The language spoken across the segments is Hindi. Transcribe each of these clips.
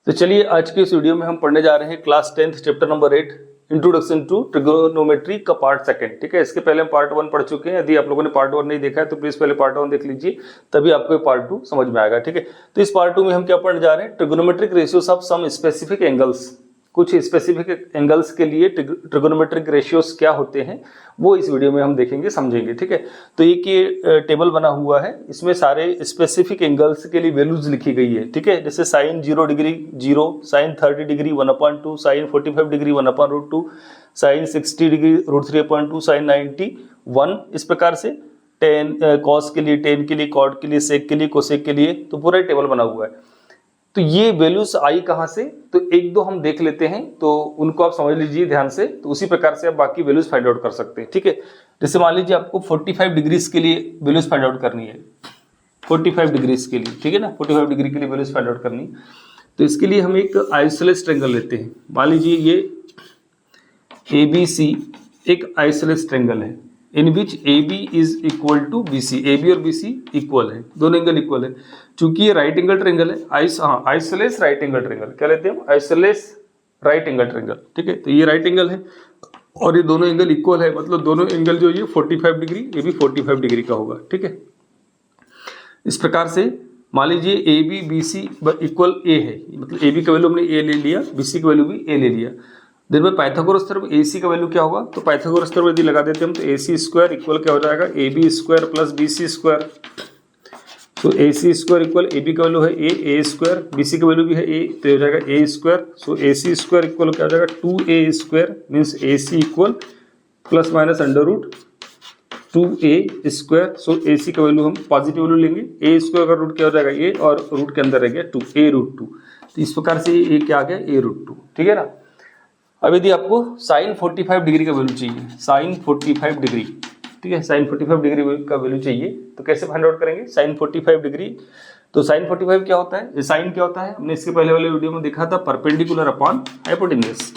तो चलिए आज के इस वीडियो में हम पढ़ने जा रहे हैं class 10th chapter number 8 introduction to trigonometry का पार्ट सेकंड। ठीक है, इसके पहले हम पार्ट 1 पढ़ चुके हैं। यदि आप लोगों ने पार्ट 1 नहीं देखा है तो प्लीज पहले पार्ट 1 देख लीजिए, तभी आपको पार्ट 2 समझ में आएगा। ठीक है, तो इस पार्ट 2 में हम क्या पढ़ने जा रहे हैं, trigonometric ratios of some specific angles. कुछ स्पेसिफिक एंगल्स के लिए ट्रिगोनोमेट्रिक रेशियोज क्या होते हैं वो इस वीडियो में हम देखेंगे, समझेंगे। ठीक है, तो ये टेबल बना हुआ है, इसमें सारे स्पेसिफिक एंगल्स के लिए वैल्यूज लिखी गई है। ठीक है, जैसे sine 0 degree 0, sine 30 degree 1/2, sine 45 degree 1/√2, sine 60 degree √3/2, sine 90 1, इस प्रकार से टेन कॉस के लिए, टेन के लिए, कॉट के लिए, सेक के लिए, कोसेक के लिए, तो पूरा टेबल बना हुआ है। तो ये वैल्यूज आई कहां से, तो एक दो हम देख लेते हैं, तो उनको आप समझ लीजिए ध्यान से, तो उसी प्रकार से आप बाकी वैल्यूज फाइंड आउट कर सकते हैं। ठीक है, जैसे मान लीजिए आपको 45 डिग्रीज के लिए वैल्यूज फाइंड आउट करनी है, 45 डिग्रीज के लिए, ठीक है ना, 45 डिग्री के लिए वैल्यूज फाइंड आउट करनी है। तो इसके लिए हम एक आइसोसेलेस ट्रायंगल लेते हैं। मान लीजिए ये ABC एक आइसोसेलेस ट्रायंगल है, in which AB is equal to BC, AB और BC इक्वल है, दोनों एंगल इक्वल है। चूंकि ये राइट एंगल ट्रायंगल है, आइसोसेलेस राइट एंगल ट्रायंगल क्या लेते हैं हम, आइसोसेलेस राइट एंगल ट्रायंगल। ठीक है, तो ये राइट एंगल है और ये दोनों एंगल इक्वल है, मतलब दोनों एंगल जो ये 45 डिग्री, ये भी 45 डिग्री का होगा। ठीक है, इस प्रकार से मान लीजिए AB BC इक्वल A है, मतलब AB का वैल्यू हमने A ले लिया, BC का वैल्यू भी A ले लिया। देन में पाइथागोरस थ्योरम AC का वैल्यू क्या होगा, तो पाइथागोरस थ्योरम यदि लगा देते हैं हम, तो AC स्क्वायर इक्वल क्या हो जाएगा, AB square plus BC square. तो AC स्क्वायर इक्वल AB का वैल्यू है A स्क्वायर, BC का वैल्यू भी है A, तो हो जाएगा A square. So AC square equal क्या हो जाएगा 2A square, means AC equal plus minus √2A square. So AC का वैल्यू हम पॉजिटिव वैल्यू लेंगे, A स्क्वायर का रूट क्या हो जाएगा A, और रूट के अंदर रह गया 2, A√2। तो इस प्रकार से ये क्या आ गया A√2। ठीक है ना। अब यदि आपको साइन 45 डिग्री का वैल्यू चाहिए, साइन 45 डिग्री, ठीक है, साइन 45 डिग्री का वैल्यू चाहिए, तो कैसे फाइंड आउट करेंगे साइन 45 डिग्री। तो साइन 45 क्या होता है, साइन क्या होता है, हमने इसके पहले वाले वीडियो में देखा था, परपेंडिकुलर अपॉन हाइपोटेन्यूज।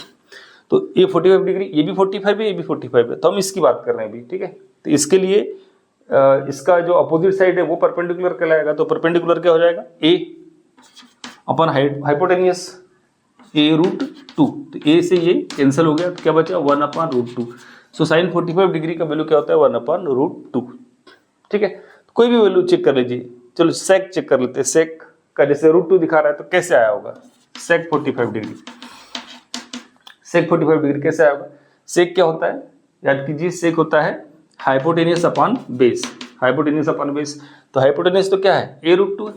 तो ये 45 डिग्री, ये भी 45 है, ये भी 45 है, तो हम इसकी बात कर रहे हैं अभी। ठीक है, तो इसके लिए इसका जो अपोजिट साइड है वो परपेंडिकुलर कहलाएगा। तो परपेंडिकुलर क्या हो जाएगा, ए अपॉन हाइपोटेन्यूज A√2। तो A से ये कैंसिल हो गया, तो क्या बचा 1/√2। सो साइन 45 डिग्री का वैल्यू क्या होता है 1/√2। ठीक है, तो कोई भी वैल्यू चेक कर लीजिए। चलो सेक चेक कर लेते हैं, सेक का जैसे √2 दिखा रहा है तो कैसे आया होगा, सेक 45 डिग्री, सेक 45 डिग्री कैसे आया होगा। सेक क्या होता है, याद कीजिए, सेक होता है hypotenuse upon base, hypotenuse upon base. तो हाइपोटेनियस तो क्या है A√2 है,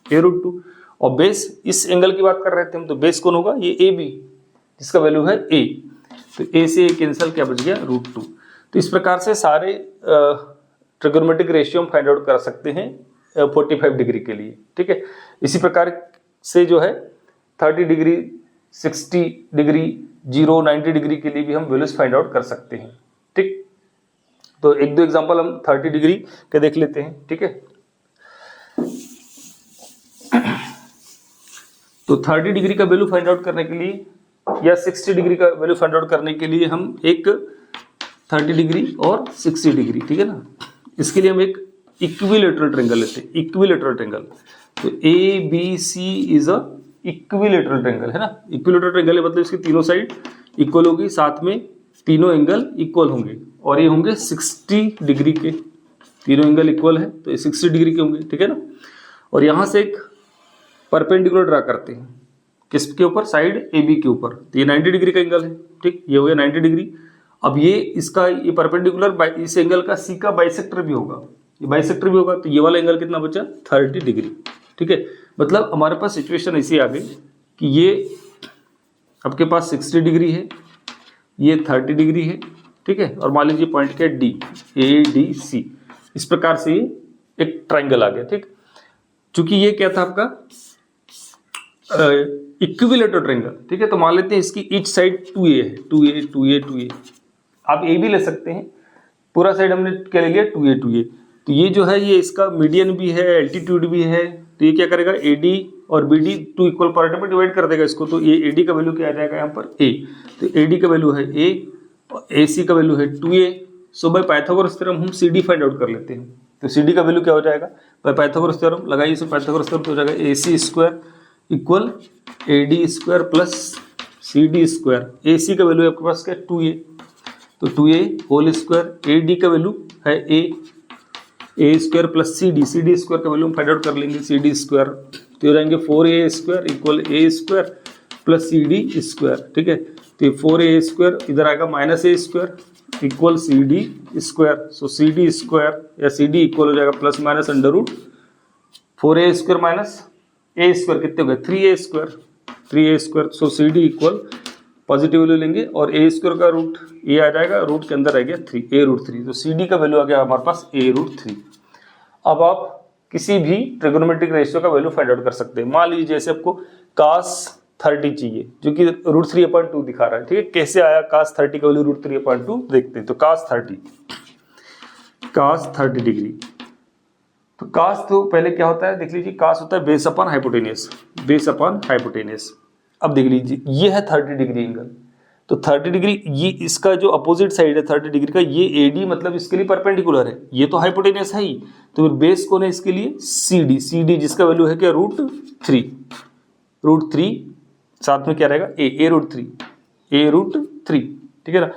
A√2, और बेस इस एंगल की बात कर रहे थे हम, तो बेस कौन होगा, ये AB जिसका वैल्यू है A। तो A से कैंसिल क्या बच गया √2। तो इस प्रकार से सारे ट्रिगोनोमेट्रिक रेशियो हम फाइंड आउट कर सकते हैं 45 डिग्री के लिए। ठीक है, इसी प्रकार से जो है 30 डिग्री, 60 डिग्री, 0, 90 डिग्री के लिए भी हम वैल्यूज फाइंड आउट कर सकते हैं। ठीक, तो एक दो एग्जांपल हम 30 डिग्री के देख लेते हैं। ठीक है, तो 30 डिग्री का वैल्यू फाइंड आउट करने के लिए या 60 डिग्री का वैल्यू फाइंड आउट करने के लिए हम एक 30 डिग्री और 60 डिग्री, ठीक है ना, इसके लिए हम एक इक्विलेटरल ट्रायंगल लेते हैं, इक्विलेटरल ट्रायंगल। तो ABC is a equilateral triangle, है ना, इक्विलेटरल ट्रायंगल है मतलब इसकी तीनों साइड इक्वल होगी, साथ में तीनों एंगल इक्वल होंगे, और ये होंगे 60 डिग्री के, तीनों एंगल इक्वल है तो ये 60 डिग्री के होंगे। ठीक है ना, और यहाँ से एक परपेंडिकुलर ड्रा करते हैं, किसके ऊपर, साइड AB के ऊपर। तो ये 90 डिग्री का एंगल है, ठीक, ये हो गया 90 डिग्री। अब ये इसका ये परपेंडिकुलर इस एंगल का C का बाइसेक्टर भी होगा, ये बाइसेक्टर भी होगा, तो ये वाला एंगल कितना बचा 30 डिग्री। ठीक है, मतलब हमारे पास सिचुएशन ऐसी आ गई कि ये आपके पास 60 डिग्री है, ये 30 डिग्री है, ठीक है, और मान लीजिए पॉइंट क्या D, ADC, इस प्रकार से एक ट्राइंगल आ गया। ठीक, चूंकि ये क्या था आपका इक्विलेटरल ट्रायंगल, ठीक है, तो मान लेते हैं इसकी ईच साइड 2A है, 2A 2A 2A, आप A भी ले सकते हैं, पूरा साइड हमने क्या ले लिया 2A। तो ये जो है ये इसका मीडियन भी है, एल्टीट्यूड भी है, तो ये क्या करेगा AD और BD 2 इक्वल पार्ट में डिवाइड कर देगा इसको। तो ये AD का वैल्यू क्या आ जाएगा यहाँ पर A, तो AD का वैल्यू है A और AC का वैल्यू है 2A। So by Pythagoras theorem हम CD फाइंड आउट कर लेते हैं। तो CD का वैल्यू क्या हो जाएगा, बाय पाइथागोरस थ्योरम लगाइए, सो पाइथागोरस थ्योरम तो हो जाएगा AC square equal A D square plus C D square. A C का वैल्यू आपके पास क्या है 2a, तो 2a whole square, A D का वैल्यू है A square plus C D square का वैल्यू हम फाइंड आउट कर लेंगे, सी डी स्क्वायर तो हो जाएंगे 4a square equal A square plus C D square. ठीक है, तो ये 4a स्क्वायर इधर आएगा minus A square equal C D square. So C D square या सी डी इक्वल हो जाएगा plus minus under root 4a square minus A square कितने हो गए 3a square. So C D equal positive value लेंगे और ए स्क्वायर का रूट ए आ जाएगा, रूट के अंदर रह गया 3 ए रूट 3, तो सी डी का वैल्यू आ गया हमारे पास ए रूट 3। अब आप किसी भी ट्रिगोनोमेट्रिक रेशियो का वैल्यू फाइंड आउट कर सकते हैं। मान लीजिए जैसे आपको cos 30 चाहिए जो कि रूट 3/2 दिखा रहा है। ठीक है, कैसे आया cos 30 का वैल्यू रूट 3/2 देखते हैं। तो cos 30 डिग्री, तो cos तो पहले क्या होता है देख लीजिए, cos होता है बेस अपॉन हाइपोटेनियस। अब देख लीजिए ये है 30 डिग्री एंगल, तो 30 डिग्री ये इसका जो अपोजिट साइड है 30 डिग्री का, ये AD मतलब इसके लिए परपेंडिकुलर है, ये तो हाइपोटेनियस है ही, तो फिर बेस कौन है इसके लिए CD जिसका वैल्यू है क्या रूट 3, साथ में क्या रहेगा ए रूट 3। ठीक है ना,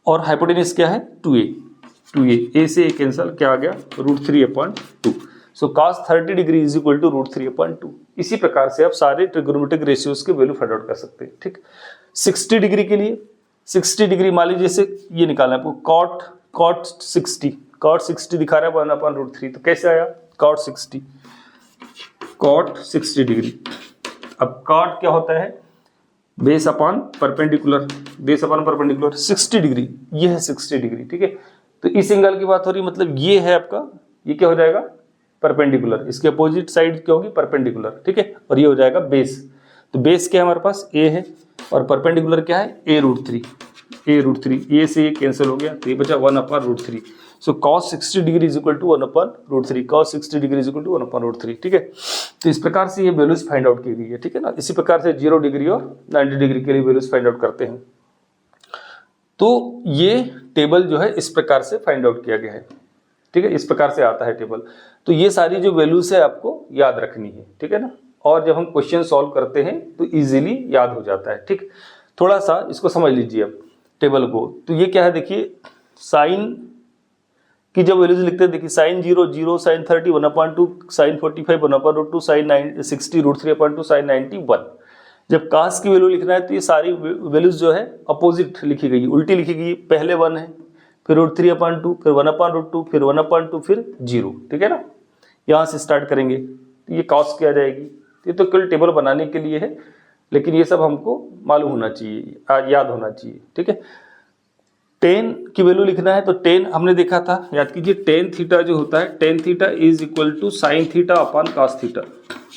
और हाइपोटेनियस क्या है 2a ए से कैंसल क्या आ गया root 3/2। So cos 30 degree is equal to root 3/2। इसी प्रकार से आप सारे ट्रिगोनोमेट्रिक रेशियोज के वैल्यू फाइंड आउट कर सकते हैं। ठीक, 60 डिग्री के लिए 60 डिग्री मान लीजिए जैसे ये निकालना है आपको cot 60 दिखा रहा है 1/√3, तो कैसे आया cot 60 डिग्री। अब cot क्या होता है बेस अपॉन परपेंडिकुलर 60 डिग्री, ये है 60 डिग्री। ठीक है, तो इस एंगल की बात हो रही, मतलब ये है आपका, ये क्या हो जाएगा परपेंडिकुलर, इसके अपोजिट साइड क्या होगी परपेंडिकुलर। ठीक है, और ये हो जाएगा बेस, तो बेस क्या है हमारे पास a है और परपेंडिकुलर क्या है a रूट 3, ए से ये कैंसिल हो गया, तो ये बचा 1/√3। सो cos 60 डिग्री इज इक्वल टू 1/√3। ठीक है, तो इस प्रकार से ये वैल्यूज फाइंड आउट की गई है। ठीक है ना, इसी प्रकार से 0 डिग्री और 90 डिग्री के लिए वैल्यूज फाइंड आउट करते हैं। तो ये टेबल जो है इस प्रकार से फाइंड आउट किया गया है। ठीक है, इस प्रकार से आता है टेबल। तो ये सारी जो वैल्यूज है आपको याद रखनी है। ठीक है ना, और जब हम क्वेश्चन सॉल्व करते हैं तो इजीली याद हो जाता है। ठीक, थोड़ा सा इसको समझ लीजिए अब टेबल को। तो ये क्या है देखिए, साइन की जब वैल्यूज लिखते हैं देखिए, sine 0 sine 30 1/2, sine 45 1/√2, sine 60 root 3/2, sine 90 1। जब कास की वैल्यू लिखना है तो ये सारी वैल्यूज जो है अपोजिट लिखी गई, उल्टी लिखी गई। पहले 1 है, फिर रूट 3/2, फिर 1/√2, फिर 1/2, फिर 0। ठीक है ना, यहाँ से स्टार्ट करेंगे तो ये कॉस की आ जाएगी। ये तो केवल टेबल बनाने के लिए है, लेकिन ये सब हमको मालूम होना चाहिए, याद होना चाहिए। ठीक है, टेन की वैल्यू लिखना है तो टेन हमने देखा था, याद कीजिए टेन थीटा जो होता है, tan theta is equal to sine theta upon cos theta.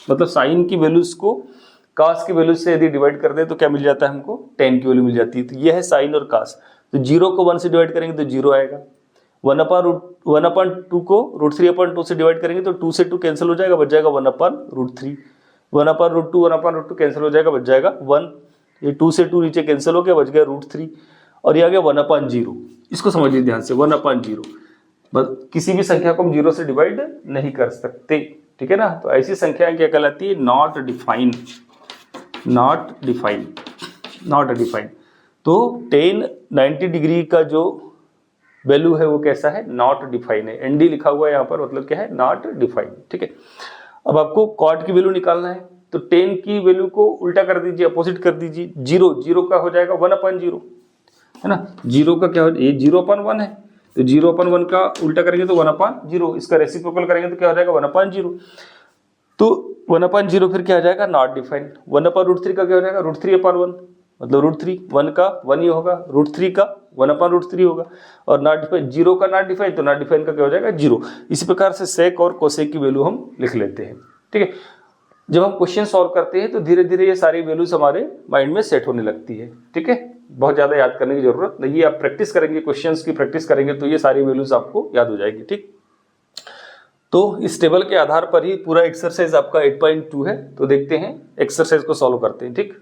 मतलब साइन की वैल्यूज को कॉस की वैल्यू से यदि डिवाइड कर दे तो क्या मिल जाता है हमको, टेन की वैल्यू मिल जाती है। तो ये है साइन और कॉस, तो 0 को 1 से डिवाइड करेंगे तो 0 आएगा। 1/2 को रूट 3/2 से डिवाइड करेंगे तो 2 से 2 कैंसिल हो जाएगा, बच जाएगा 1/√3। 1/√2 कैंसिल हो जाएगा, बच जाएगा 1। ये 2 से 2 नीचे कैंसिल हो गया, बच गया √3। और ये आ गया 1/0। इसको समझिए ध्यान से, 1/0 बस किसी भी संख्या को हम 0 से डिवाइड नहीं कर सकते। ठीक है ना, तो ऐसी संख्याएं क्या कहलाती है, नॉट डिफाइंड। तो टेन 90 डिग्री का जो वैल्यू है वो कैसा है, नॉट डिफाइन है। एनडी लिखा हुआ है यहाँ पर, मतलब क्या है, नॉट डिफाइन। ठीक है, अब आपको कॉट की वैल्यू निकालना है तो 10 की वैल्यू को उल्टा कर दीजिए, अपोजिट कर दीजिए। 0 का हो जाएगा 1/0, है ना। 0 का क्या हो, ये 0/1 है, तो 0/1 का उल्टा करेंगे तो 1/0, इसका रेसिप्रोकल करेंगे तो क्या हो जाएगा 1/0। तो 1/0 फिर क्या हो जाएगा, नॉट डिफाइंड। 1/√3 का क्या हो जाएगा, √3/1, मतलब √3, 1 का 1 ही होगा, √3 का 1/√3 होगा। और नॉट डिफाइंड, 0 का नॉट डिफाइंड, तो नॉट डिफाइंड का क्या हो जाएगा 0। इसी प्रकार से सेक और कोसेक की वैल्यू हम लिख लेते हैं। ठीक है, जब हम क्वेश्चन सॉल्व करते हैं तो धीरे धीरे ये सारी वैल्यूज हमारे माइंड में सेट होने लगती है। ठीक है, बहुत ज्यादा याद करने की जरूरत नहीं है, आप प्रैक्टिस करेंगे, क्वेश्चंस की प्रैक्टिस करेंगे तो ये सारी वैल्यूज आपको याद हो जाएगी। ठीक, तो इस टेबल के आधार पर ही पूरा एक्सरसाइज आपका 8.2 है। तो देखते हैं एक्सरसाइज को सॉल्व करते हैं। ठीक,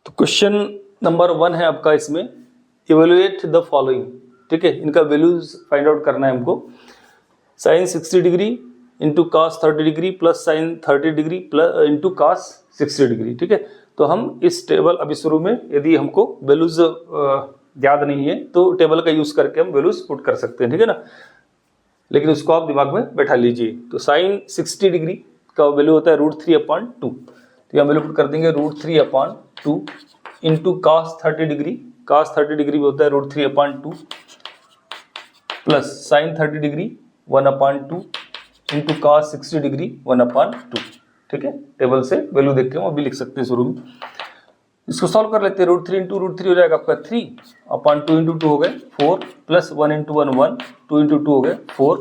तो क्वेश्चन नंबर 1 है आपका, इसमें इवेल्युएट द फॉलोइंग। ठीक है, इनका वैल्यूज फाइंड आउट करना है हमको। Sine 60 degree into cos 30 degree plus sine 30 degree plus into cos 60 degree, ठीक है। तो हम इस टेबल अभी शुरू में यदि हमको वैल्यूज याद नहीं है तो टेबल का यूज करके हम वैल्यूज पुट कर सकते हैं, ठीक है ना, लेकिन उसको आप दिमाग में बैठा लीजिए। तो साइन 60 डिग्री का वैल्यू होता है √3/2, तो यहाँ वैल्यू पुट कर देंगे √3/2 into cos 30 degree, cos 30 degree भी होता है √3/2 plus sine 30 degree 1/2 into cos 60 degree 1/2, ठीक है। टेबल से वैल्यू देख के हम अभी लिख सकते हैं शुरू में। इसको सॉल्व कर लेते हैं। √3 इंटू √3 हो जाएगा आपका 3/2 इंटू 2 हो गए 4 प्लस 1 इंटू 1 1, 2 इंटू 2 हो गए 4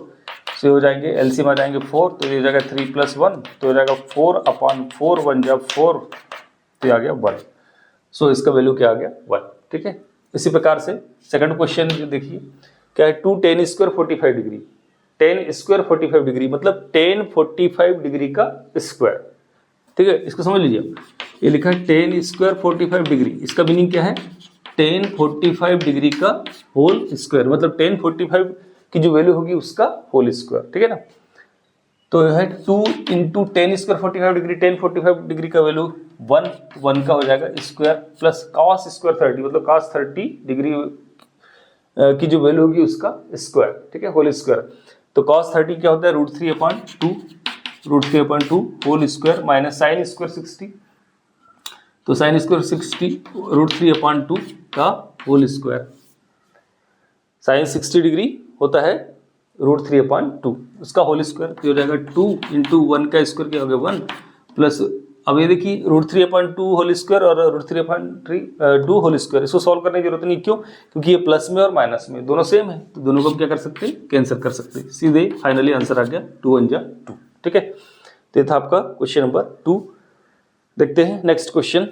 से हो जाएंगे, एलसीएम आ जाएंगे 4, तो ये हो जाएगा 3 प्लस 1 तो हो जाएगा 4/4, 1 जब 4 तो आ गया 1। सो इसका वैल्यू क्या आ गया 1, ठीक है। इसी प्रकार से सेकंड क्वेश्चन देखिए क्या है, 2 tan square 45 degree, tan square 45 degree मतलब tan 45 डिग्री का स्क्वायर, ठीक है। इसको समझ लीजिए, ये लिखा है tan स्क्वायर 45 डिग्री, इसका मीनिंग क्या है, tan 45 डिग्री का होल स्क्वायर, मतलब tan 45 की जो वैल्यू होगी उसका होल स्क्वायर, ठीक है ना। तो यह है 2 into tan square 45 degree, tan 45 degree का वैल्यू 1 का हो जाएगा स्क्वायर प्लस cos स्क्वायर 30 मतलब cos 30 डिग्री की जो वैल्यू होगी उसका स्क्वायर, ठीक है, होल स्क्वायर। तो cos 30 क्या होता है √3/2 whole square minus sine square 60, तो साइन स्क्वायर 60 √3/2 का होल स्क्वायर, साइन 60 डिग्री होता है √3/2 उसका होल स्क्वायर, तो हो जाएगा 2 इंटू 1 का स्क्वायर क्या हो गया 1 प्लस, अब ये देखिए √3/2 होल स्क्वायर और √3/2 होल स्क्वायर, इसको सॉल्व करने की जरूरत नहीं, क्यों, क्योंकि ये प्लस में और माइनस में दोनों सेम है, तो दोनों को हम क्या कर सकते हैं, कैंसिल कर सकते हैं, सीधे फाइनली आंसर आ गया 2 × 2, ठीक है। तो ये था आपका क्वेश्चन नंबर 2। देखते हैं नेक्स्ट क्वेश्चन।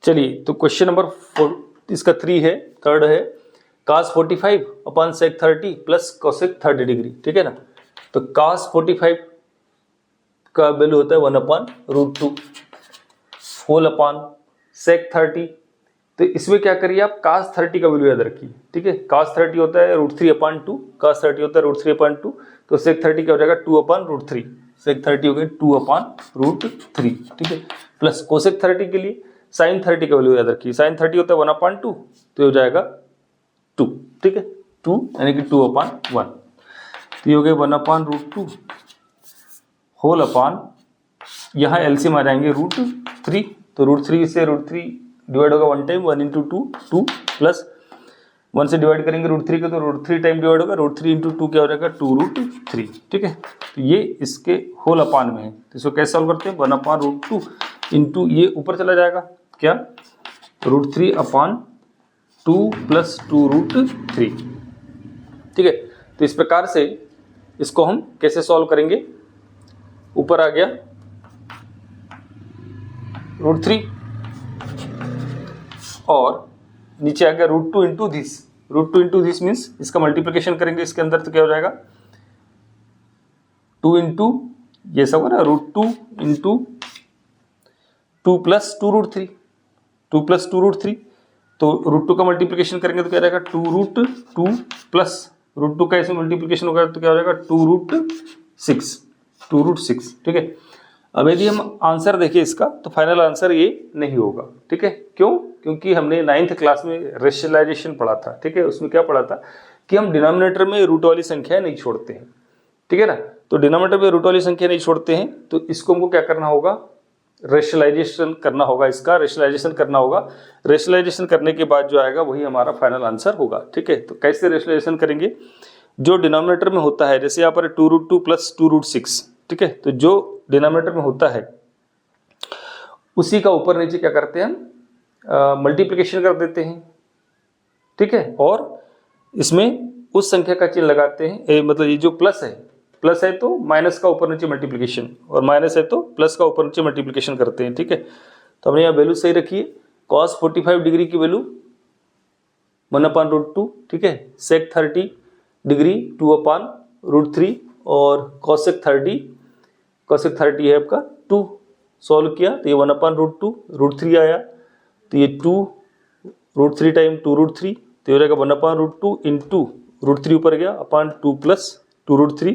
चलिए, तो क्वेश्चन नंबर 4 इसका 3 है, थर्ड है cos 45/sec 30 plus cosec 30 degree, ठीक है ना। तो cos 45 का वैल्यू होता है 1/√2 होल अपॉन sec 30, तो इसमें क्या करिए आप cos 30 का वैल्यू याद रखिए, ठीक है। cos 30 होता है √3/2, cos 30 होता है √3/2, तो sec 30 क्या हो जाएगा 2/√3, sec 30 हो गई 2/√3, ठीक है, प्लस cosec 30 के लिए sin 30 का वैल्यू याद रखिए, sin 30 होता है 1/2, तो हो जाएगा 2, ठीक है, 2 यानी कि 2/1, तो ये हो गए 1/√2 होल अपॉन, यहाँ एलसीएम आ जाएंगे √3, तो √3 से √3 डिवाइड होगा 1 टाइम, 1 इंटू 2 प्लस 1 से डिवाइड करेंगे √3 को तो √3 टाइम डिवाइड होगा, √3 इंटू 2 क्या हो जाएगा 2√3, ठीक है। तो ये इसके होल अपॉन में है, तो इसको कैसे सॉल्व करते हैं, 1/√2 इंटू ये ऊपर चला जाएगा क्या √3/2 प्लस 2√3, ठीक है। तो इस प्रकार से इसको हम कैसे सॉल्व करेंगे, ऊपर आ गया √3 और नीचे आ गया √2 into this, √2 into this means इसका मल्टीप्लिकेशन करेंगे इसके अंदर, तो क्या हो जाएगा 2 इंटू ये सब ना √2 इंटू 2 प्लस 2√3, 2 प्लस 2√3, तो √2 का मल्टीप्लिकेशन करेंगे तो क्या रहेगा 2√2 प्लस √2 का ऐसे मल्टीप्लिकेशन होगा तो क्या हो जाएगा 2√6, ठीक है। अब यदि हम आंसर देखें इसका तो फाइनल आंसर ये नहीं होगा, ठीक है, क्यों, क्योंकि हमने 9th क्लास में रेशनलाइजेशन पढ़ा था, ठीक है, उसमें क्या पढ़ा था कि हम डिनोमिनेटर में रूट वाली संख्या नहीं छोड़ते हैं, ठीक है ना। तो डिनोमिनेटर में रूट वाली संख्या नहीं छोड़ते हैं, तो इसको हमको क्या करना होगा, रेशनलाइजेशन करना होगा, इसका रेशनलाइजेशन करना होगा, रेशनलाइजेशन करने के बाद जो आएगा वही हमारा फाइनल आंसर होगा, ठीक है। तो कैसे रेशनलाइजेशन करेंगे, जो डिनोमिनेटर में होता है, जैसे यहाँ पर 2√2 प्लस 2√6, ठीक है, तो जो डिनोमिनेटर में होता है उसी का ऊपर नीचे क्या करते हैं मल्टीप्लिकेशन कर देते हैं, ठीक है, और इसमें उस संख्या का चिन्ह लगाते हैं, मतलब ये जो प्लस है तो माइनस का ऊपर नीचे मल्टीप्लिकेशन, और माइनस है तो प्लस का ऊपर नीचे मल्टीप्लिकेशन करते हैं, ठीक है। तो हमने यहाँ वैल्यू सही रखी है, cos 45 डिग्री की वैल्यू 1/√2, ठीक है, sec 30 डिग्री 2/√3 और cosec 30 है आपका 2, सॉल्व किया तो ये 1/√2 √3 आया, तो ये 2√3 टाइम 2√3 तो हो जाएगा 1/√2 इंटू √3 ऊपर गया अपॉन 2 प्लस 2√3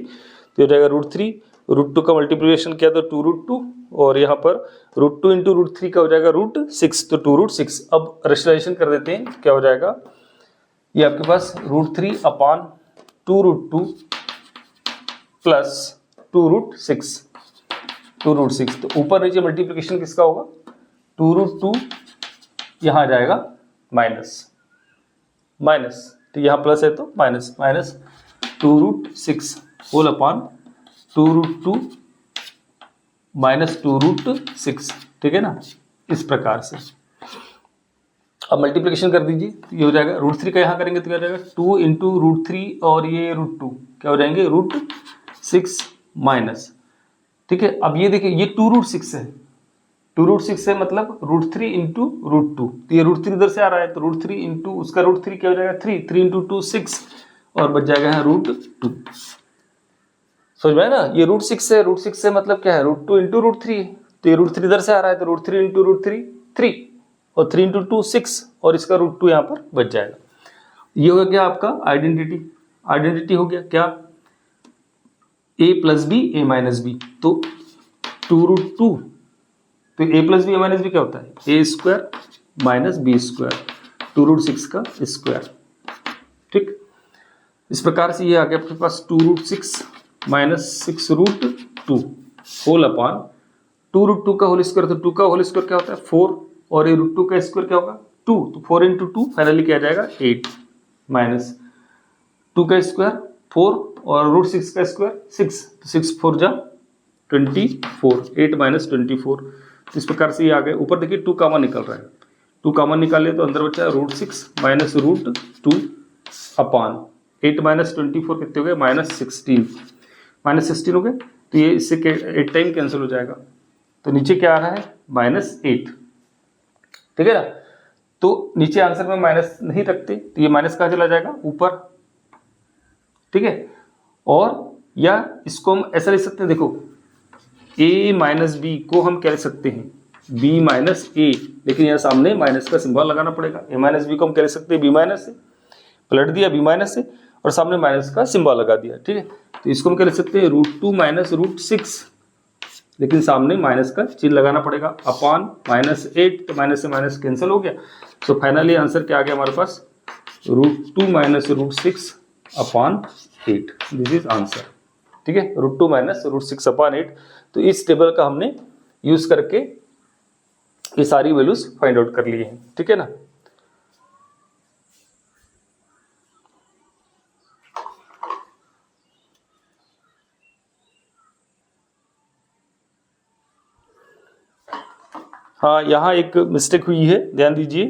तो हो जाएगा √3 √2 का मल्टीप्लिकेशन किया तो 2√2 और यहाँ पर √2 इंटू √3 का हो जाएगा √6 तो 2√6। अब रेशनलाइजेशन कर देते हैं, क्या हो जाएगा, ये आपके पास √3 अपॉन 2√2 प्लस 2√6 तो ऊपर नीचे मल्टीप्लिकेशन किसका होगा, 2√2 यहाँ आ जाएगा माइनस तो यहाँ प्लस है तो माइनस 2√6 होल अपॉन 2√2 माइनस 2√6, ठीक है ना, इस प्रकार से। अब मल्टीप्लिकेशन कर दीजिए तो ये हो जाएगा √3 का यहाँ करेंगे तो क्या हो जाएगा 2 इंटू √3 और ये √2 क्या हो जाएंगे √6 माइनस, ठीक है। अब ये देखिए ये 2√6 है, 2√6 है मतलब √3 इंटू √2 तो ये √3 इधर से आ रहा है तो √3 इंटू उसका √3 क्या हो जाएगा 3 इंटू 2 6 और बच जाएगा यहाँ √2। समझ में आया ना, ये √6 है, √6 है मतलब क्या है √2 इंटू √3 है तो ये √3 इधर से आ रहा है तो √3 इंटू √3 3 और 3 इंटू 2 6 और इसका √2 यहाँ पर बच जाएगा। ये हो गया आपका आइडेंटिटी हो गया क्या, a plus b a minus b तो 2√2 तो a plus b a minus b क्या होता है a² माइनस b² 2√6 का स्क्वायर, ठीक। इस प्रकार से ये आ गया आपके पास 2√6 माइनस 6√2 होल अपॉन 2√2 का होल स्क्वायर तो 2 का होल स्क्वायर क्या होता है 4 और ये √2 का स्क्वायर क्या होगा 2 तो 4 इंटू 2 फाइनली क्या जाएगा 8 माइनस 2 का स्क्वायर 4 और √6 का स्क्वायर 6 तो 6 4 जा 24 8 माइनस 24। इस प्रकार से ये आ गए। ऊपर देखिए 2 कॉमन निकल रहा है, 2 कॉमन निकाले तो अंदर बचा √6 माइनस √2 अपॉन 8 माइनस 24 कितने हो गए -16 हो गए तो ये इससे 8 टाइम कैंसिल हो जाएगा तो नीचे क्या आ रहा है -8, ठीक है ना। तो नीचे आंसर में माइनस नहीं रखते तो ये माइनस कहाँ चला जाएगा ऊपर, ठीक है। और या इसको हम ऐसा लिख सकते हैं, देखो a माइनस बी को हम क्या लिख सकते हैं b माइनस ए, लेकिन यहाँ सामने माइनस का सिंबल लगाना पड़ेगा। a माइनस बी को हम क्या लिख सकते हैं b माइनस से, पलट दिया b माइनस से और सामने माइनस का सिंबल लगा दिया, ठीक है। तो इसको हम क्या लिख सकते हैं √2 माइनस √6, लेकिन सामने माइनस का चिन्ह लगाना पड़ेगा अपॉन -8 तो माइनस से माइनस कैंसिल हो गया तो फाइनली आंसर क्या आ गया हमारे पास √2 minus √6 upon 8, this is answer, ठीक है। √2 माइनस √6 अपॉन 8। तो इस टेबल का हमने यूज करके ये सारी वैल्यूज फाइंड आउट कर लिए हैं, ठीक है ना। हाँ, यहाँ एक मिस्टेक हुई है, ध्यान दीजिए।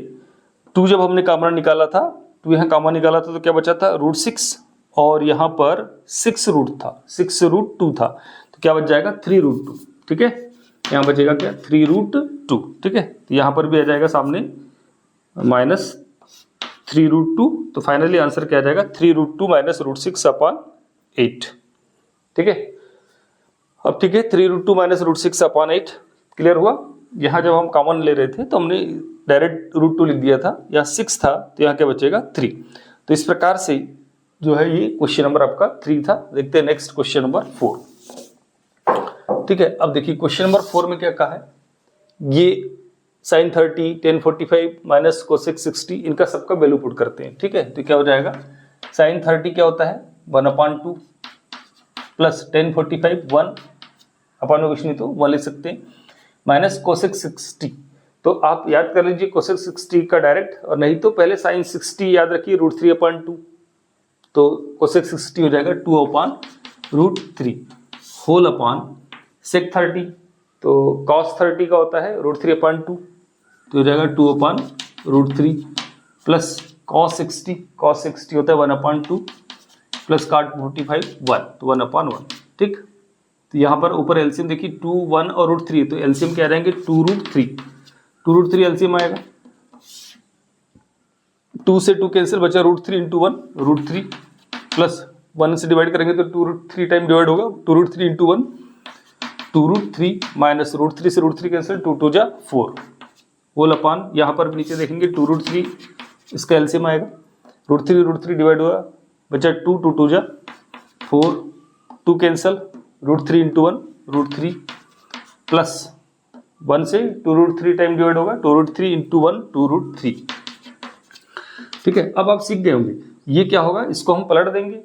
2 जब हमने कॉमन निकाला था, 2 यहाँ कॉमन निकाला था तो क्या बचा था √6 और यहाँ पर 6√2 था तो क्या बच जाएगा 3√2, ठीक है। यहाँ बचेगा क्या 3√2, ठीक है। तो यहाँ पर भी आ जाएगा सामने -3√2 तो फाइनली आंसर क्या आ जाएगा 3√2 माइनस √6 अपॉन 8, ठीक है। अब ठीक है 3√2 माइनस √6 अपॉन 8 क्लियर हुआ। यहाँ जब हम कॉमन ले रहे थे तो हमने डायरेक्ट √2 लिख दिया था, यहाँ 6 था तो यहाँ क्या बचेगा 3। तो इस प्रकार से जो है ये क्वेश्चन नंबर आपका 3 था। देखते हैं नेक्स्ट क्वेश्चन नंबर 4, ठीक है। अब देखिए क्वेश्चन नंबर 4 में क्या कहा है, ये sin 30 tan 45 माइनस कोसेक 60 इनका सबका वैल्यू पुट करते हैं, ठीक है। तो क्या हो जाएगा sin 30 क्या होता है 1/2 प्लस tan 45 1 अपॉन में कुछ नहीं तो 1 लिख सकते हैं माइनस कोसेक 60। तो आप याद कर लीजिए कोसेक 60 का डायरेक्ट, और नहीं तो पहले sin 60 याद रखिए √3/2 तो कोसेक 60 हो जाएगा 2/√3 होल अपॉन सेक 30 तो cos 30 का होता है √3/2 तो हो जाएगा 2/√3 प्लस cos 60 होता है 1/2 प्लस cot 45 1 तो 1/1, ठीक। तो यहाँ पर ऊपर एलसीएम देखिए 2 1 और √3 तो एलसीएम क्या रहेंगे 2√3 एलसीएम आएगा, 2 से 2 कैंसिल बचा √3 इंटू 1 √3 प्लस 1 से डिवाइड करेंगे तो 2√3 टाइम डिवाइड होगा 2√3 इंटू 1 2√3 माइनस √3 से √3 कैंसिल 2 2 जा 4 होल अपॉन, यहाँ पर नीचे देखेंगे 2√3, इसका एलसीएम आएगा √3 डिवाइड होगा, बचा 2, 2 2 जा 4, 2 कैंसल, √3 इंटू 1 √3 प्लस 1 से 2√3 टाइम डिवाइड होगा, 2√3 इंटू 1 2√3। ठीक है, अब आप सीख गए होंगे ये क्या होगा, इसको हम पलट देंगे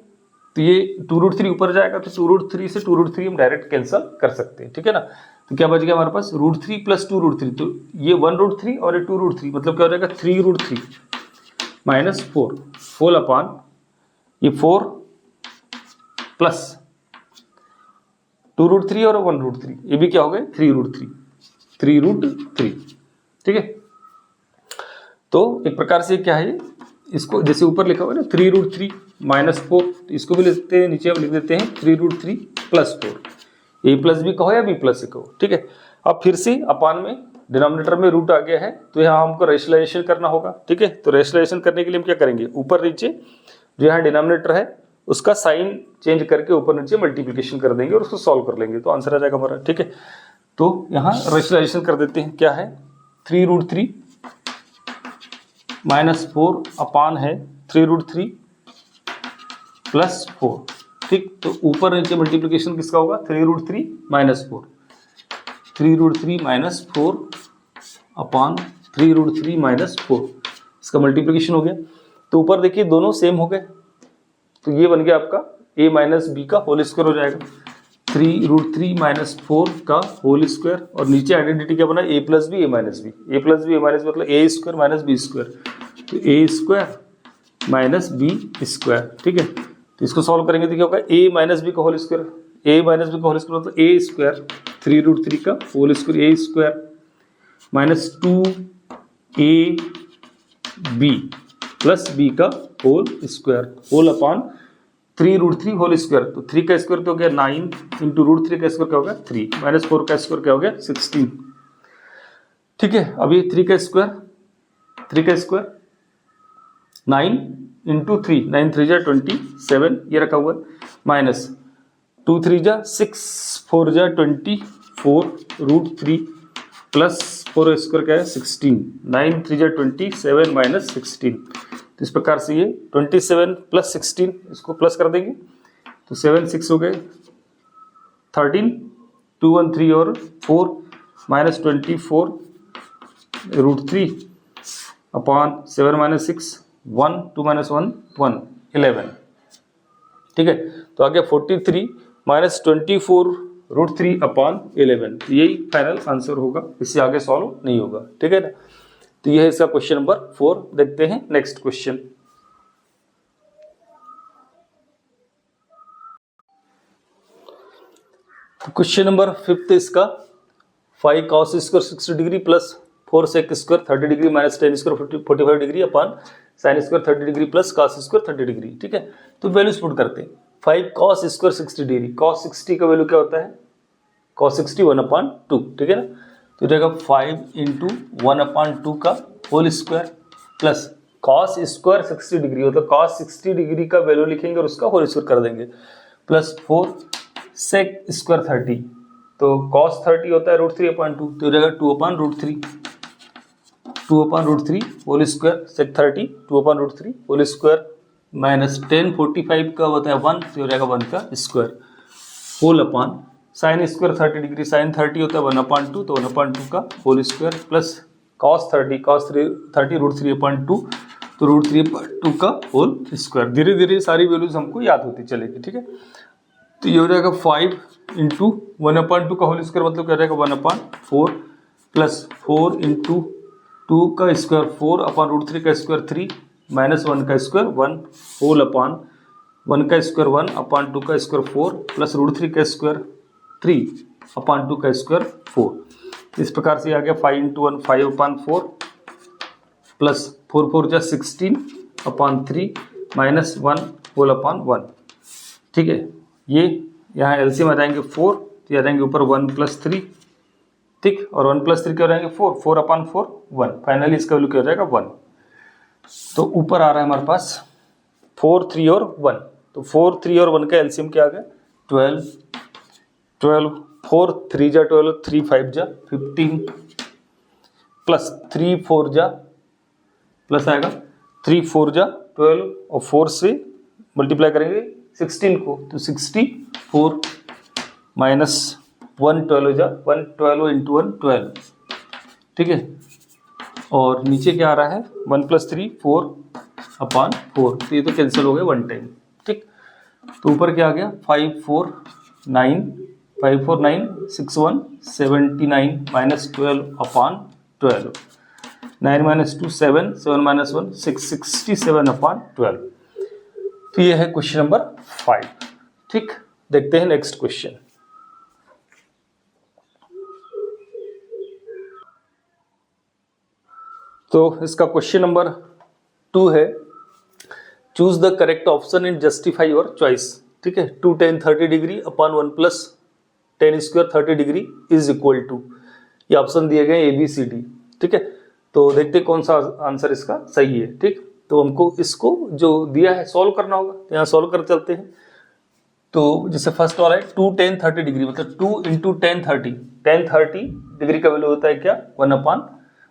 तो ये 2√3 ऊपर जाएगा, तो 2√3 से 2√3 हम डायरेक्ट कैंसिल कर सकते हैं। ठीक है ना, तो क्या बच गया हमारे पास √3 प्लस 2√3, तो ये 1√3 और ये 2√3, मतलब क्या हो जाएगा 3√3 माइनस 4 होल अपॉन ये 4 प्लस 2√3 और 1√3, ये भी क्या हो गए 3√3। ठीक है, तो एक प्रकार से क्या है, इसको जैसे ऊपर लिखा हुआ है ना 3√3 माइनस 4, इसको भी लिखते हैं, नीचे लिख देते हैं 3√3 प्लस 4, ए प्लस बी कहो या बी प्लस सी कहो। ठीक है, अब फिर से अपान में डिनोमिनेटर में रूट आ गया है, तो यहाँ हमको रेशनलाइजेशन करना होगा। ठीक है, तो रेशनलाइजेशन करने के लिए हम क्या करेंगे, ऊपर नीचे जो यहाँ डिनोमिनेटर है उसका साइन चेंज करके ऊपर नीचे मल्टीप्लिकेशन कर देंगे और उसको सॉल्व कर लेंगे, तो आंसर आ जाएगा हमारा। ठीक है, तो यहाँ रेशनलाइजेशन कर देते हैं, क्या है 3√3 माइनस 4 अपान है 3√3 प्लस 4। ठीक, तो ऊपर नीचे मल्टीप्लिकेशन किसका होगा 3√3 माइनस 4, 3√3 माइनस 4 अपान 3√3 माइनस 4, इसका मल्टीप्लिकेशन हो गया। तो ऊपर देखिए दोनों सेम हो गए, तो ये बन गया आपका a माइनस बी का होल स्क्वायर हो जाएगा, 3√3 माइनस 4 का होल स्क्वायर, और नीचे आइडेंटिटी क्या बना a plus b a minus b, a plus b a minus मतलब a square minus b square, तो a square minus b square. ठीक है, तो इसको सॉल्व करेंगे तो क्या होगा a माइनस बी का whole square, a minus b का होल स्क्वायर मतलब a स्क्वायर 3√3 का whole square a square minus 2ab plus b का whole square whole upon 3√3 whole square, तो 3 का स्क्वायर क्या हो गया 9 इंटू √3 का स्क्वायर क्या हो गया 3 माइनस 4 का स्क्वायर क्या हो गया 16। ठीक है, अब ये 3 का स्क्वायर 9 इंटू 3, 9 3 जा 27 ये रखा हुआ है, माइनस 2 3 जा 6 4 जा 24 √3 प्लस 4 स्क्वायर क्या है 16, 9 3 जा 27 माइनस 16। तो इस प्रकार से ये 27 प्लस 16 इसको प्लस कर देंगे, तो 7 6 हो गए 13, 2 1 3 और 4 माइनस 24 √3 अपॉन 7 माइनस 6 1 2 माइनस 1 1 11। ठीक है, तो आ गया 43 माइनस 24 √3 अपॉन 11, तो यही फाइनल आंसर होगा, इससे आगे सॉल्व नहीं होगा। ठीक है ना, तो यह है इसका क्वेश्चन नंबर 4। देखते हैं नेक्स्ट क्वेश्चन। क्वेश्चन नंबर 5 इसका 5 cos square 60 degree plus 4 sec square 30 degree minus tan square 45 degree upon sin square 30 degree plus cos square 30 degree. ठीक है, तो वैल्यूज पुट करते हैं। 5 cos स्क्वायर 60 डिग्री, cos 60 का वैल्यू क्या होता है cos 60 1/2। ठीक है ना, तो रहेगा 5 इंटू 1/2 का whole square plus cos square 60 degree होता है, cos 60 डिग्री का वैल्यू लिखेंगे और उसका होल स्क्वायर कर देंगे, प्लस 4 sec स्क्वायर 30, तो cos 30 होता है √3/2, तो रहेगा 2/√3 whole square sec 30 2/√3 whole square minus tan 45 का होता है 1, तो रहेगा 1 का square whole upon sin square 30 degree sin 30 होता है 1/2, तो 1/2 का होल स्क्वायर प्लस cos 30 √3/2, तो √3/2 का होल स्क्वायर। धीरे धीरे सारी वैल्यूज हमको याद होती चलेगी। ठीक है, तो ये हो जाएगा 5 इंटू 1/2 का होल स्क्वायर मतलब क्या रहेगा 1/4 प्लस 4 इंटू 2 का स्क्वायर 4 अपॉन √3 का स्क्वायर 3 माइनस 1 का स्क्वायर 1 होल अपॉन 1 का स्क्वायर 1/2 का स्क्वायर 4 प्लस √3 का स्क्वायर 3/2 का स्क्वायर 4। इस प्रकार से आ गया 5 इंटू 1 5/4 प्लस 4 4 जा 16/3 माइनस 1 होल अपॉन 1। ठीक है, ये यहाँ एलसीएम आ जाएंगे 4, तो आ जाएंगे ऊपर 1 प्लस 3। ठीक, और 1 प्लस 3 क्या हो जाएंगे 4 4/4 1, फाइनली इसका वैल्यू क्या हो जाएगा 1। तो ऊपर आ रहा है हमारे पास 4 3 और 1, तो 4 3 और 1 का एलसीएम क्या आ गया 12 4 3 जा 12 3 5 जा 15 प्लस 3 4 जा प्लस आएगा 3 4 जा 12 और 4 से मल्टीप्लाई करेंगे 16 को तो 64 माइनस 1 12 जा 1 12 इंटू 1 12, ठीक है। और नीचे क्या आ रहा है 1 प्लस 3 4 अपॉन 4, तो ये तो कैंसिल हो गया वन टाइम, ठीक। तो ऊपर क्या आ गया 5 4 9 5 4 9 6 1 79 minus 12 upon 12, 9 minus 2 7 7 minus 1 6 67 upon 12। तो ये है क्वेश्चन नंबर 5, ठीक। देखते हैं नेक्स्ट क्वेश्चन। तो इसका क्वेश्चन नंबर 2 है, choose the correct option and justify your choice, ठीक है। 2 tan 30 degree upon 1 plus tan square 30 degree is equal to, ये ऑप्शन दिए गए ए बी सी डी, ठीक है। तो देखते हैं कौन सा आंसर इसका सही है, ठीक। तो हमको इसको जो दिया है सॉल्व करना होगा, तो यहाँ सॉल्व कर चलते हैं। तो जैसे फर्स्ट वाला है 2 tan 30 डिग्री मतलब 2 इंटू tan 30 डिग्री का वैल्यू होता है क्या 1 अपॉन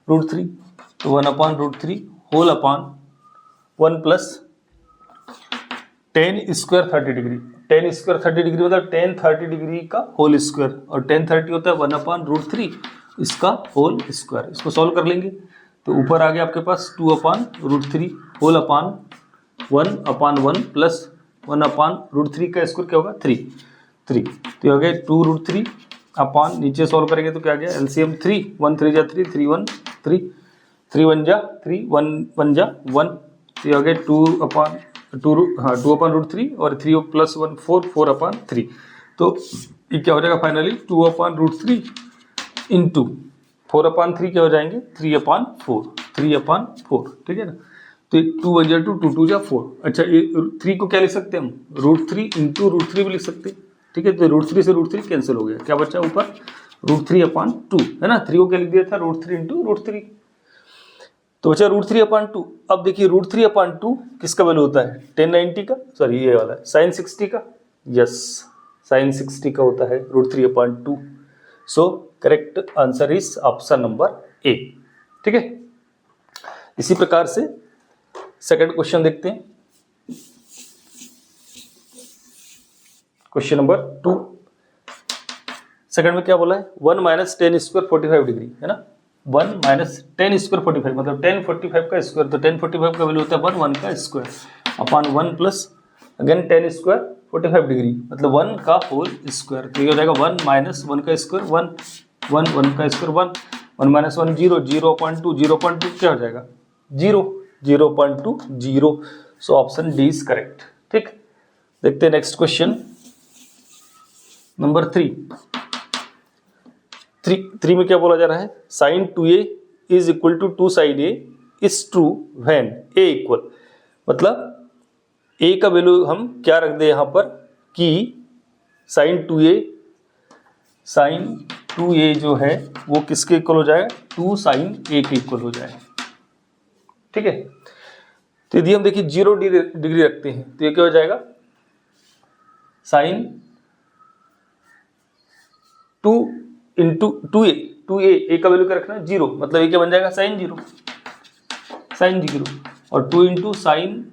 रूट 3, तो 1 upon root 3 whole upon 1 plus tan square 30 degree, tan square 30 degree मतलब tan 30 डिग्री का होल स्क्वायर, और tan 30 होता है 1 अपॉन रूट 3 इसका होल स्क्वायर। इसको सॉल्व कर लेंगे तो ऊपर आ गया आपके पास 2 upon root 3 whole upon 1 upon 1 plus 1 upon root 3 का स्क्वायर क्या होगा 3, तो ये हो गया 2 रूट 3 अपॉन, नीचे सॉल्व करेंगे तो क्या आ गया एलसीएम 3 1 3 जा 3 3 1 3 3 1 जा 3 1 1 जा 1, तो ये हो गया 2 अपॉन रूट 3 और 3 प्लस 1 4 4 अपॉन 3, तो ये क्या हो जाएगा finally 2 upon root 3 into 4 upon 3 क्या हो जाएंगे 3 अपॉन 4, ठीक है ना। तो 2 1 जा 2 2 2 जा 4, अच्छा ये 3 को क्या लिख सकते हैं हम रूट 3 इंटू रूट 3 भी लिख सकते हैं, ठीक है। तो रूट 3 से रूट 3 कैंसिल हो गया, क्या बचा ऊपर रूट 3 अपॉन 2 है ना, 3 को क्या लिख दिया था रूट 3 इंटू रूट 3, तो बचा रूट 3 अपॉन 2। अब देखिए रूट 3 अपॉन 2 किसका वैल्यू होता है tan 90 का, सॉरी ये वाला है sin 60 का, यस sin 60 का होता है root 3 upon 2। So correct answer is option number A, ठीक है। इसी प्रकार से सेकंड क्वेश्चन देखते हैं, क्वेश्चन नंबर 2। सेकंड में क्या बोला है 1 माइनस tan स्क्वायर 45 डिग्री है ना, 1 माइनस tan स्क्वायर 45 मतलब tan 45 का स्क्वायर, तो tan 45 का वैल्यू होता है 1 का square upon 1 plus again tan square 45 degree मतलब 1 का होल स्क्वायर, तो ये हो जाएगा 1 माइनस 1 का स्क्वायर 1 1 1 का स्क्वायर 1 माइनस 1 0 0.2 0.2 क्या हो जाएगा 0 0.2 0, so option D is correct, ठीक। देखते हैं नेक्स्ट क्वेश्चन नंबर 3 में क्या बोला जा रहा है sin 2a is equal to 2 sin a is true when a equal, मतलब a का वैल्यू हम क्या रख दे यहाँ पर कि sin 2a जो है वो किसके इक्वल हो जाएगा 2 sin a के इक्वल हो जाएगा, ठीक है। तो यदि हम देखिए 0 डिग्री रखते हैं तो ये क्या हो जाएगा sin 2 इंटू 2a का वैल्यू क्या रखना है 0, मतलब ये क्या बन जाएगा sin 0 और 2 इंटू साइन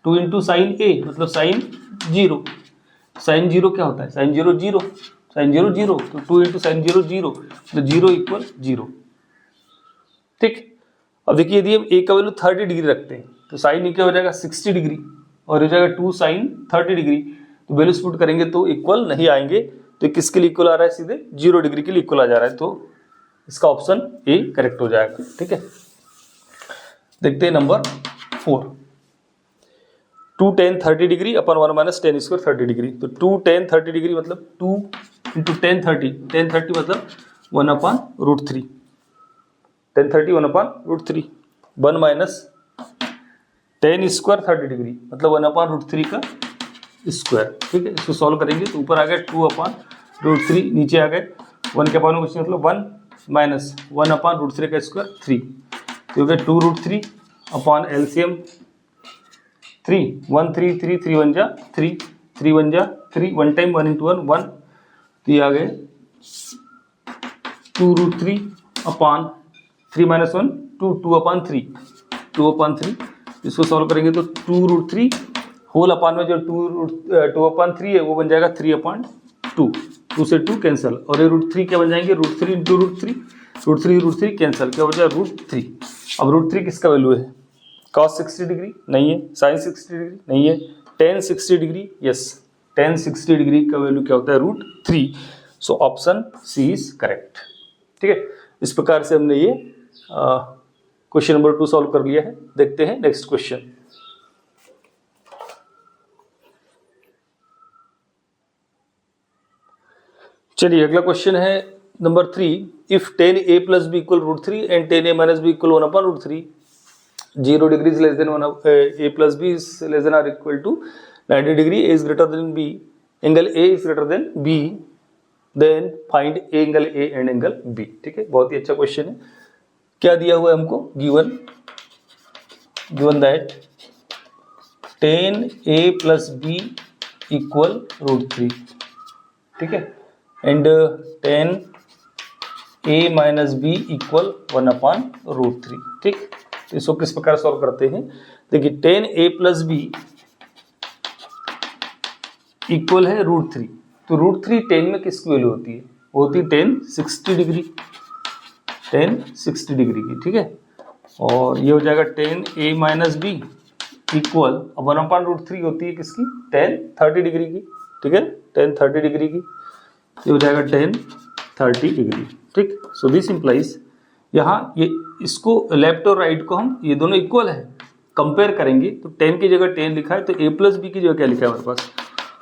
a मतलब sin 0 क्या होता है sin 0 0, तो 2 इंटू साइन 0 0 तो 0 इक्वल 0, ठीक। अब देखिए यदि हम a का वैल्यू 30 डिग्री रखते हैं तो साइन क्या हो जाएगा 60 डिग्री और हो जाएगा 2 साइन 30 डिग्री, तो वैल्यू पुट करेंगे तो इक्वल नहीं आएंगे, तो किसके लिए इक्वल आ रहा है सीधे 0 डिग्री के लिए इक्वल आ जा रहा है, तो इसका ऑप्शन ए करेक्ट हो जाएगा, ठीक है। देखते हैं नंबर 4 2 tan 30 डिग्री अपन 1 माइनस tan स्क्वायर 30 डिग्री, तो 2 tan 30 डिग्री मतलब 2 इंटू tan 30 मतलब 1 upon root 3 tan 30 1 upon root 3 1 minus tan square 30 degree मतलब 1 अपॉन रूट 3 का स्क्वायर, ठीक है। इसको सॉल्व करेंगे तो ऊपर आ गया 2 अपॉन रूट 3, नीचे आ गए 1 के अपॉन कुछ मतलब 1 माइनस 1 अपॉन रूट 3 का स्क्वायर 3, तो हो गया 2 रूट 3 अपॉन एलसीएम 3 1 3 3 3 1 जा 3 3 1 जा 3 1 टाइम 1 इंटू 1 1, तो ये आ गए 2 रूट 3 अपॉन 3 माइनस 1 2, 2/3, 2/3 इसको सॉल्व करेंगे तो 2√3 होल अपान में जो 2/3 है वो बन जाएगा 3/2, 2 से 2 कैंसिल, और ये √3 क्या बन जाएंगे, √3 इंटू √3 कैंसिल, क्या हो जाएगा √3। अब √3 किसका वैल्यू है, cos 60 डिग्री नहीं है, sin 60 डिग्री नहीं है, tan 60 degree, yes tan 60 degree का वैल्यू क्या होता है √3। So option C is correct. ठीक है, इस प्रकार से हमने ये क्वेश्चन नंबर 2 सॉल्व कर लिया है। देखते हैं नेक्स्ट क्वेश्चन। चलिए अगला क्वेश्चन है number 3, if tan a plus b equal √3 and tan a minus b equal 1/√3, 0 degree is less than 1 a plus b is less than or equal to 90 degree, a is greater than b, angle a is greater than b, then find angle a and angle b। ठीक है, बहुत ही अच्छा क्वेश्चन है। क्या दिया हुआ है हमको, given that tan a plus b equal √3, ठीक है, and tan a minus b equal 1/√3। ठीक, तो इसको किस प्रकार सॉल्व करते हैं, देखिए tan a plus b equal है √3, तो √3 tan में किसकी वैल्यू होती है, वो होती है tan 60 डिग्री, tan 60 डिग्री की। ठीक है, और ये हो जाएगा tan a minus b equal 1/√3 होती है किसकी, tan 30 डिग्री की। ठीक है, tan 30 डिग्री की, ये हो जाएगा tan 30 डिग्री। ठीक, सो दिस इंप्लाइज, यहाँ ये इसको लेफ्ट और राइट को हम ये दोनों इक्वल है कंपेयर करेंगे, तो tan की जगह tan लिखा है, तो a प्लस बी की जगह क्या लिखा है हमारे पास,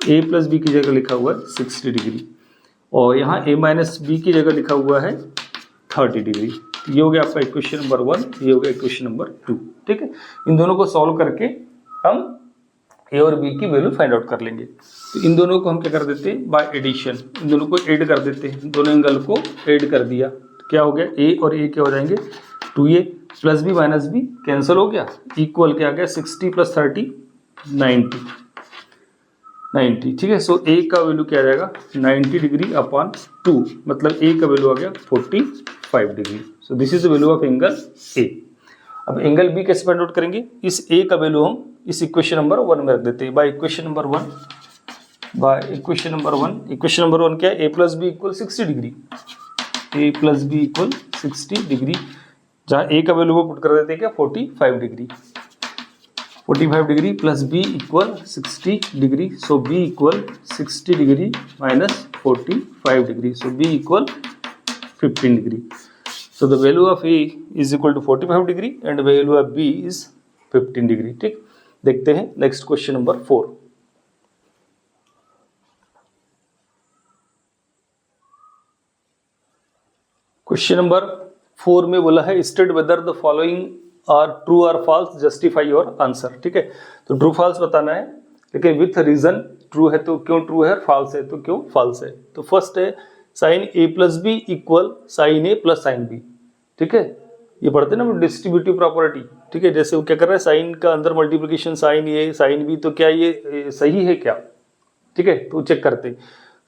a प्लस बी की जगह लिखा हुआ है 60 डिग्री, और यहाँ a माइनस बी की जगह लिखा हुआ है 30 डिग्री। ये हो गया आपका इक्वेशन नंबर 1, ये हो गया इक्वेशन नंबर 2। ठीक है, इन दोनों को सॉल्व करके हम a और b की वैल्यू फाइंड आउट कर लेंगे। तो इन दोनों को हम क्या कर देते हैं, बाय एडिशन इन दोनों को ऐड कर देते हैं, दोनों एंगल को ऐड कर दिया, तो क्या हो गया a और a क्या हो जाएंगे, 2a plus b minus b cancel हो गया, इक्वल क्या आ गया 60 प्लस 30 90। ठीक है, सो a का वैल्यू क्या आ जाएगा 90 डिग्री अपॉन 2, मतलब a का वैल्यू आ गया 45 degree. So this is the value of angle a। अब एंगल b कैसे फाइंड आउट करेंगे, इस a का वैल्यू हम इस इक्वेशन नंबर 1 में रख देते हैं, by equation number 1। Equation number 1 क्या है, a plus B equal 60 degree, a plus B equal 60 degree, जहाँ a का वैल्यू वो पुट कर देते हैं क्या 45 degree, 45 degree plus b equal 60 degree, so b equal 60 degree minus 45 degree, so b equal 15 degree. So the value of a is equal to 45 degree and value of b is 15 degree. ठीक, देखते हैं next question number 4। Question number 4 में बोला है state whether the following are true और फॉल्स, जस्टिफाई योर आंसर। ठीक है, तो ट्रू फॉल्स बताना है, लेकिन विथ रीजन, ट्रू है तो क्यों ट्रू है, फॉल्स है तो क्यों फॉल्स है। तो फर्स्ट है sine a plus B equal sine A plus sine B. ठीक है, ये पढ़ते हैं ना डिस्ट्रीब्यूटिव प्रॉपर्टी। ठीक है, जैसे वो क्या कर रहा है, साइन का अंदर मल्टीप्लिकेशन साइन ए साइन बी, तो क्या ये सही है क्या। ठीक है, तो चेक करते,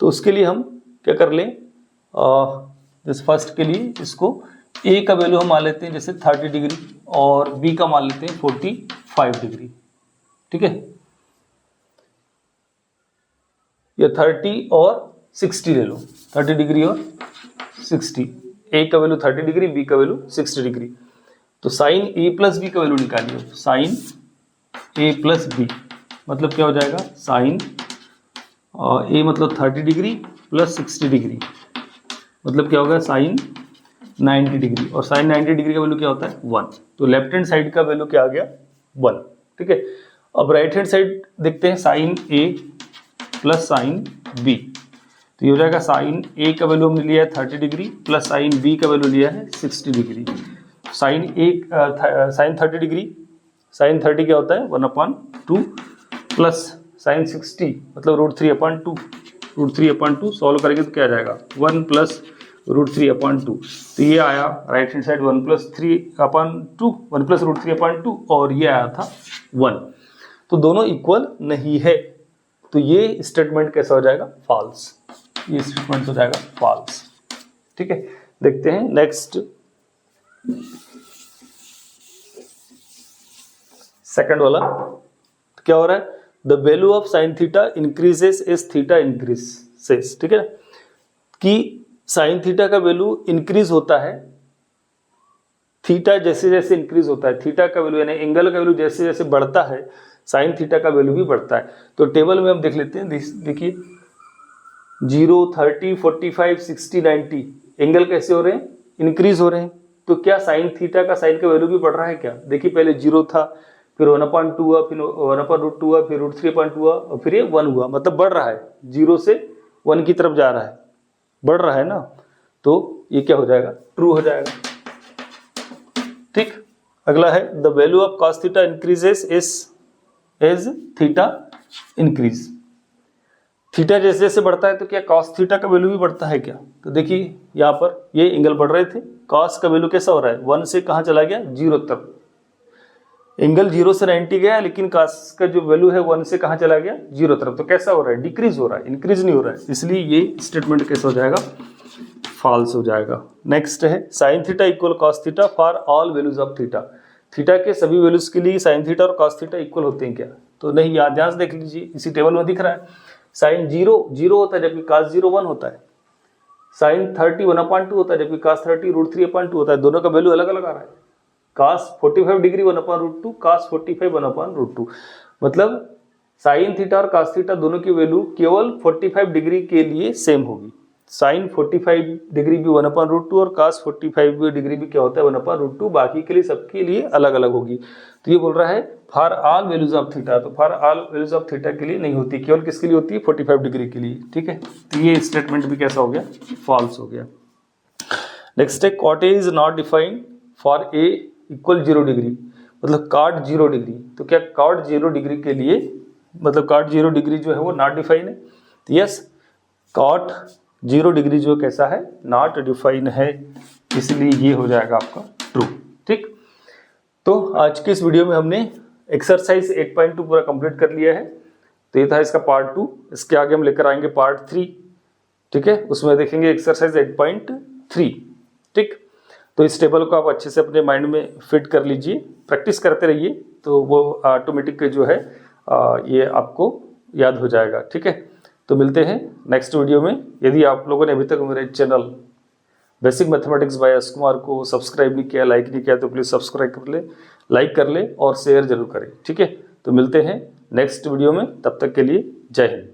तो उसके लिए हम क्या कर लें, जैसे फर्स्ट के लिए इसको a का वैल्यू हम मान लेते हैं जैसे 30 डिग्री और b का मान लेते हैं 45 डिग्री। ठीक है, ये 30 और 60 ले लो, 30 डिग्री और 60, a का वैल्यू 30 डिग्री, b का वैल्यू 60 डिग्री, तो साइन a प्लस बी का वैल्यू निकालिए, साइन a प्लस बी मतलब क्या हो जाएगा, साइन a मतलब 30 डिग्री प्लस 60 डिग्री मतलब क्या होगा, साइन 90 डिग्री, और साइन 90 डिग्री का वैल्यू क्या होता है 1, तो लेफ्ट हैंड साइड का वैल्यू क्या आ गया 1। ठीक है, अब राइट हैंड साइड देखते हैं, sine a plus sine b, तो ये हो जाएगा साइन a का वैल्यू हमने लिया है 30 डिग्री प्लस साइन b का वैल्यू लिया है 60 डिग्री। साइन 30 डिग्री, साइन 30 क्या होता है 1/2 प्लस साइन 60 मतलब √3/2, √3/2 सॉल्व करेंगे तो क्या आ जाएगा 1 प्लस √3/2, तो ये आया right hand side 1 plus 3/2, 1 plus √3/2, और ये आया था 1, तो दोनों इक्वल नहीं है, तो ये स्टेटमेंट कैसा हो जाएगा फॉल्स, ये स्टेटमेंट हो जाएगा फॉल्स। ठीक है, देखते हैं नेक्स्ट सेकंड वाला तो क्या हो रहा है, the value of sine theta increases as theta increases, ठीक है ना, कि साइन थीटा का वैल्यू इंक्रीज होता है थीटा जैसे जैसे इंक्रीज होता है, थीटा का वैल्यू यानी एंगल का वैल्यू जैसे जैसे बढ़ता है साइन थीटा का वैल्यू भी बढ़ता है। तो टेबल में हम देख लेते हैं, देखिए 0, 30, 45, 60, 90 एंगल कैसे हो रहे हैं, इंक्रीज हो रहे हैं। तो क्या साइन थीटा का साइन का वैल्यू भी बढ़ रहा है क्या, देखिए पहले 0 था, फिर 1/2 हुआ, फिर 1/√2 हुआ, फिर √3 हुआ और फिर ये 1 हुआ, मतलब बढ़ रहा है, 0 से 1 की तरफ जा रहा है, बढ़ रहा है ना, तो ये क्या हो जाएगा, ट्रू हो जाएगा। ठीक, अगला है the value of cos theta increases as theta increase, theta जैसे जैसे बढ़ता है तो क्या cos थीटा का वैल्यू भी बढ़ता है क्या, तो देखिए यहाँ पर ये एंगल बढ़ रहे थे, cos का वैल्यू कैसा हो रहा है, 1 से कहाँ चला गया, 0 तक, एंगल 0 से 90 गया लेकिन cos का जो वैल्यू है 1 से कहाँ चला गया, 0 तरफ, तो कैसा हो रहा है, डिक्रीज हो रहा है, इंक्रीज नहीं हो रहा है, इसलिए ये स्टेटमेंट कैसा हो जाएगा, फॉल्स हो जाएगा। नेक्स्ट है sine theta equal cos theta for all values of theta, theta के सभी वैल्यूज के लिए साइन थीटा और cos थीटा इक्वल होते हैं क्या, तो नहीं, याद ध्यान से देख लीजिए, इसी टेबल में दिख रहा है, साइन 0 होता है जबकि cos 0 1 होता है, साइन 30 1/2 होता है जबकि cos 30 √3/2 होता है, दोनों का वैल्यू अलग अलग आ रहा है, cos 45 डिग्री 1/√2, cos 45 1/√2, मतलब साइन थीटा और cos थीटा दोनों की वैल्यू केवल 45 डिग्री के लिए सेम होगी, साइन 45 डिग्री भी 1/√2 और cos 45 डिग्री भी क्या होता है 1/√2, बाकी के लिए सबके लिए अलग अलग होगी। तो ये बोल रहा है for all values of theta, तो for all values of theta के लिए नहीं होती, केवल किसके लिए होती है, 45 डिग्री के लिए, ठीक है, तो ये स्टेटमेंट भी कैसा हो गया, फॉल्स हो गया। नेक्स्ट है cot A is not defined for A equal 0 degree, मतलब कॉट 0 डिग्री, तो क्या कॉट 0 डिग्री के लिए मतलब कॉट 0 डिग्री जो है वो नॉट डिफाइन है, तो यस कॉट 0 डिग्री जो कैसा है, नॉट डिफाइन है, इसलिए ये हो जाएगा आपका ट्रू। ठीक, तो आज के इस वीडियो में हमने एक्सरसाइज 8.2 पूरा कंप्लीट कर लिया है, तो ये था इसका पार्ट 2, इसके आगे हम लेकर आएंगे पार्ट 3, ठीक है, उसमें देखेंगे एक्सरसाइज 8.3। ठीक, तो इस टेबल को आप अच्छे से अपने माइंड में फिट कर लीजिए, प्रैक्टिस करते रहिए, तो वो ऑटोमेटिक जो है ये आपको याद हो जाएगा। ठीक है, तो मिलते हैं नेक्स्ट वीडियो में। यदि आप लोगों ने अभी तक मेरे channel basic mathematics by S Kumar को सब्सक्राइब नहीं किया, लाइक नहीं किया, तो प्लीज़ सब्सक्राइब कर ले, लाइक कर ले और शेयर जरूर करें। ठीक है, तो मिलते हैं नेक्स्ट वीडियो में, तब तक के लिए जय हिंद।